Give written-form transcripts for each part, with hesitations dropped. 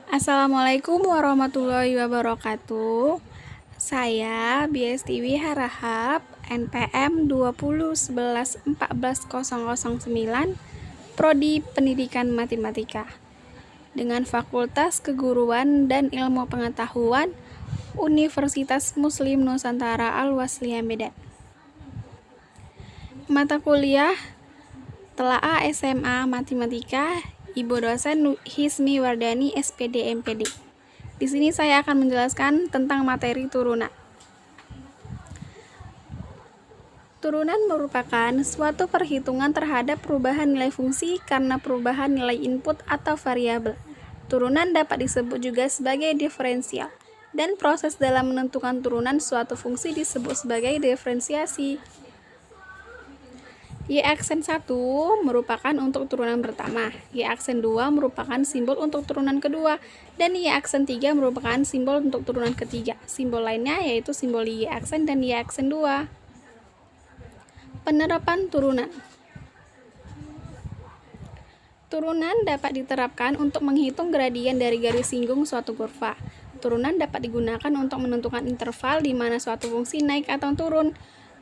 Assalamualaikum warahmatullahi wabarakatuh. Saya Biastiwi Harahap, NPM 2011140009, Prodi Pendidikan Matematika, dengan Fakultas Keguruan dan Ilmu Pengetahuan Universitas Muslim Nusantara Al-Wasliyah Medan. Mata kuliah Telaah SMA Matematika, Ibu dosen Hismi Wardani SPD MPD. Di sini saya akan menjelaskan tentang materi turunan. Turunan merupakan suatu perhitungan terhadap perubahan nilai fungsi karena perubahan nilai input atau variabel. Turunan dapat disebut juga sebagai diferensial, dan proses dalam menentukan turunan suatu fungsi disebut sebagai diferensiasi. Y aksen 1 merupakan untuk turunan pertama, Y aksen 2 merupakan simbol untuk turunan kedua, dan Y aksen 3 merupakan simbol untuk turunan ketiga. Simbol lainnya yaitu simbol Y aksen dan Y aksen 2. Penerapan turunan. Turunan dapat diterapkan untuk menghitung gradien dari garis singgung suatu kurva. Turunan dapat digunakan untuk menentukan interval di mana suatu fungsi naik atau turun.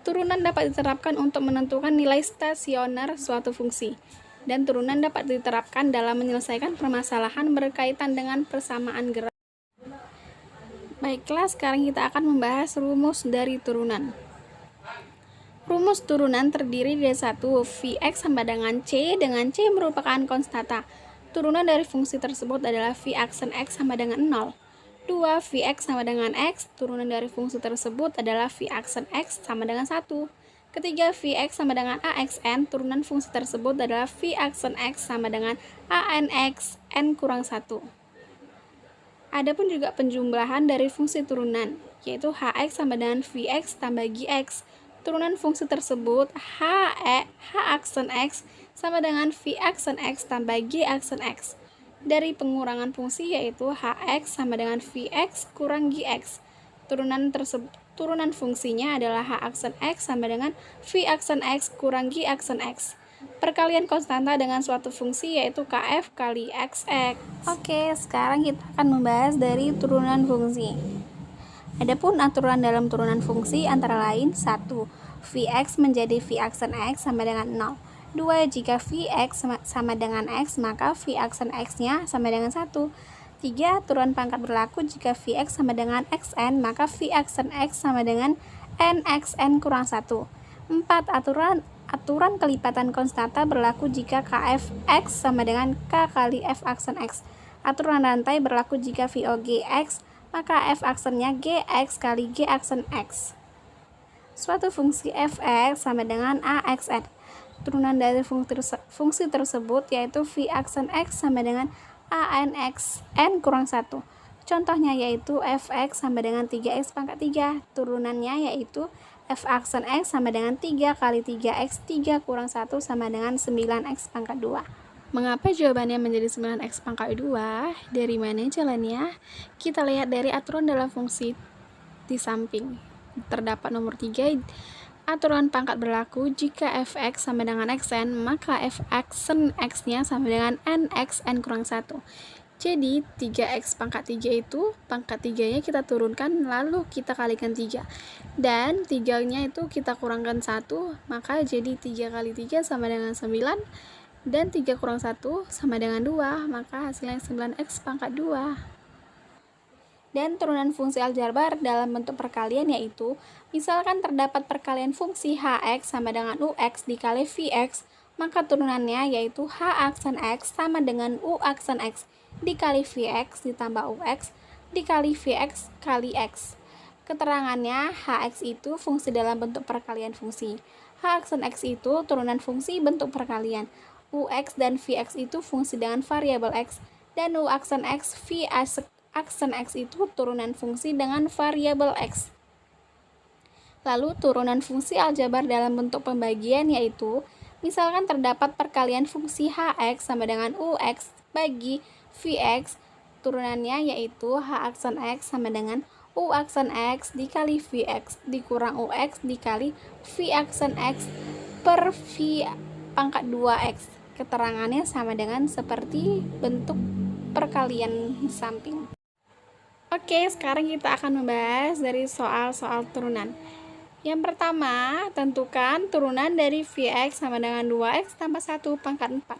Turunan dapat diterapkan untuk menentukan nilai stasioner suatu fungsi. Dan turunan dapat diterapkan dalam menyelesaikan permasalahan berkaitan dengan persamaan gerak. Baiklah, sekarang kita akan membahas rumus dari turunan. Rumus turunan terdiri dari 1. Vx sama dengan C merupakan konstanta. Turunan dari fungsi tersebut adalah V aksen X sama dengan 0. 2. Vx sama dengan X, turunan dari fungsi tersebut adalah V aksen X sama dengan 1. Ketiga, Vx sama dengan Axn, turunan fungsi tersebut adalah V aksen X sama dengan Anx n kurang 1. Adapun juga penjumlahan dari fungsi turunan, yaitu Hx sama dengan Vx tambah Gx. Turunan fungsi tersebut H aksen X sama dengan V aksen X tambah G aksen X. Dari pengurangan fungsi yaitu Hx sama dengan Vx kurang Gx. Turunan fungsinya adalah H aksen X sama dengan V aksen X kurang G aksen X. Perkalian konstanta dengan suatu fungsi yaitu Kf kali Xx. Oke, sekarang kita akan membahas dari turunan fungsi. Adapun aturan dalam turunan fungsi antara lain 1. Vx menjadi V aksen X sama dengan 0. 2. Jika Vx sama dengan X, maka V aksen X-nya sama dengan 1. 3. Aturan pangkat berlaku jika Vx sama dengan Xn, maka V aksen X sama dengan Nxn kurang 1. 4. Aturan kelipatan konstanta berlaku jika Kfx sama dengan K kali F aksen X. Aturan rantai berlaku jika VOGX, maka F aksennya Gx kali G aksen X. Suatu fungsi Fx sama dengan Axn. Turunan dari fungsi tersebut yaitu V aksen X sama dengan Anx n kurang 1. Contohnya yaitu Fx sama dengan 3x pangkat 3. Turunannya yaitu F aksen X sama dengan 3 kali 3x 3 kurang 1 sama dengan 9x pangkat 2. Mengapa jawabannya menjadi 9x pangkat 2? Dari mana jalannya? Kita lihat dari aturan dalam fungsi di samping. Terdapat nomor 3, aturan pangkat berlaku jika Fx sama dengan Xn, maka F aksen X-nya sama dengan Nxn kurang 1. Jadi 3x pangkat 3 itu, pangkat 3-nya kita turunkan lalu kita kalikan 3. Dan 3-nya itu kita kurangkan 1, maka jadi 3 kali 3 sama dengan 9. Dan 3 kurang 1 sama dengan 2, maka hasilnya 9x pangkat 2. Dan turunan fungsi aljabar dalam bentuk perkalian yaitu, misalkan terdapat perkalian fungsi Hx sama dengan Ux dikali Vx, maka turunannya yaitu H aksen X sama dengan U aksen X dikali Vx ditambah Ux dikali Vx kali X. Keterangannya, Hx itu fungsi dalam bentuk perkalian fungsi. H aksen X itu turunan fungsi bentuk perkalian. Ux dan Vx itu fungsi dengan variabel X, dan U aksen X, V aksen X itu turunan fungsi dengan variabel X. Lalu turunan fungsi aljabar dalam bentuk pembagian yaitu, misalkan terdapat perkalian fungsi Hx sama dengan Ux bagi Vx, turunannya yaitu H aksen X sama dengan U aksen X dikali Vx dikurang Ux dikali V aksen X per V pangkat 2x. Keterangannya sama dengan seperti bentuk perkalian di samping. Oke, sekarang kita akan membahas dari soal-soal turunan. Yang pertama, tentukan turunan dari Vx sama dengan 2x tambah 1 pangkat 4.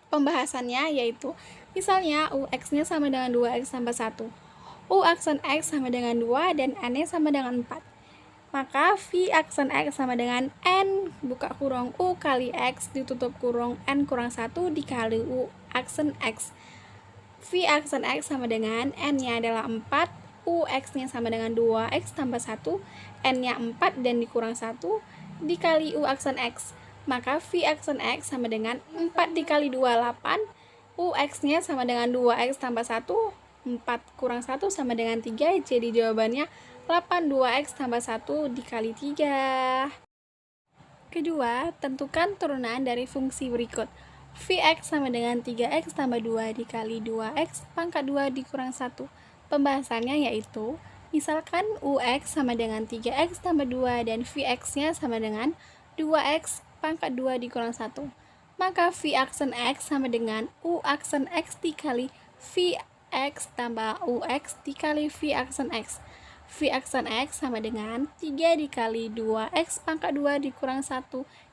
Pembahasannya yaitu, misalnya Ux-nya sama dengan 2x tambah 1. U aksen X sama dengan 2 dan N-nya sama dengan 4. Maka V aksen X sama dengan N buka kurung U kali X ditutup kurung N kurang 1 dikali U aksen X. V aksen X sama dengan N-nya adalah 4, Ux-nya sama dengan 2x tambah 1, N-nya 4 dan dikurang 1, dikali U aksen X. Maka V aksen X sama dengan 4 dikali 2, 8, Ux-nya sama dengan 2x tambah 1, 4 kurang 1 sama dengan 3, jadi jawabannya 8 2x tambah 1 dikali 3. Kedua, tentukan turunan dari fungsi berikut. Vx sama dengan 3x tambah 2 dikali 2x pangkat 2 dikurang 1. Pembahasannya yaitu, misalkan Ux sama dengan 3x tambah 2 dan Vx-nya sama dengan 2x pangkat 2 dikurang 1. Maka V aksen X sama dengan U aksen X dikali Vx tambah Ux dikali V aksen X. V aksen X sama dengan 3 dikali 2x pangkat 2 dikurang 1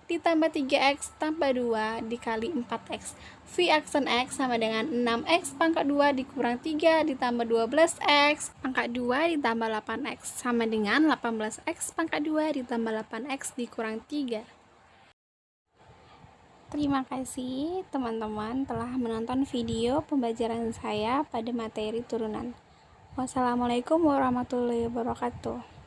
ditambah 3x tambah 2 dikali 4x. V aksen X sama dengan 6x pangkat 2 dikurang 3 ditambah 12x pangkat 2 ditambah 8x sama dengan 18x pangkat 2 ditambah 8x dikurang 3. Terima kasih teman-teman telah menonton video pembelajaran saya pada materi turunan. Wassalamualaikum warahmatullahi wabarakatuh.